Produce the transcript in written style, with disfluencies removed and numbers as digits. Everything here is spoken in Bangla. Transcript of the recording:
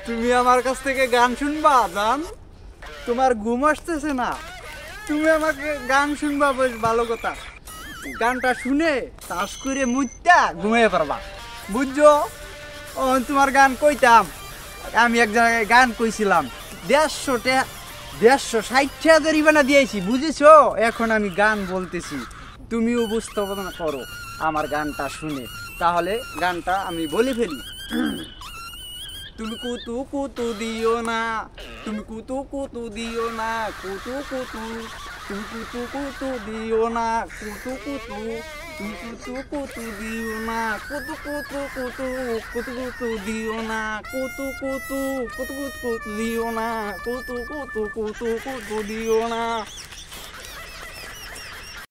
তুমি আমার কাছ থেকে গান শুনবা জান? তোমার ঘুম আসতেছে না, তুমি আমাকে গান শুনবা, বেশ ভালো কথা। গানটা শুনে তাস করে মুইতা ঘুমিয়ে পারবা, বুঝছো? ও তোমার গান কইতাম, আমি এক জায়গায় গান কইছিলাম, 150 জরিমানা দিয়েছি, বুঝেছো? এখন আমি গান বলতেছি, তুমি উপস্থাপনা করো আমার গানটা শুনে। তাহলে গানটা আমি বলে ফেলি। তুমি কুতু কুতু দিও না, তুমি কুতু কুতু দিও না, কুতু কুতু, তুমি কুতু কুতু দিও না, কুতু কুতু, তুমি কুতু কুতু দিও না, কুতু কুতু কুতু, কুতু কুতু দিও না, কুতু কুতু, কুতু কুতু দিও না, কুতু কুতু কুতু কুতু দিও না,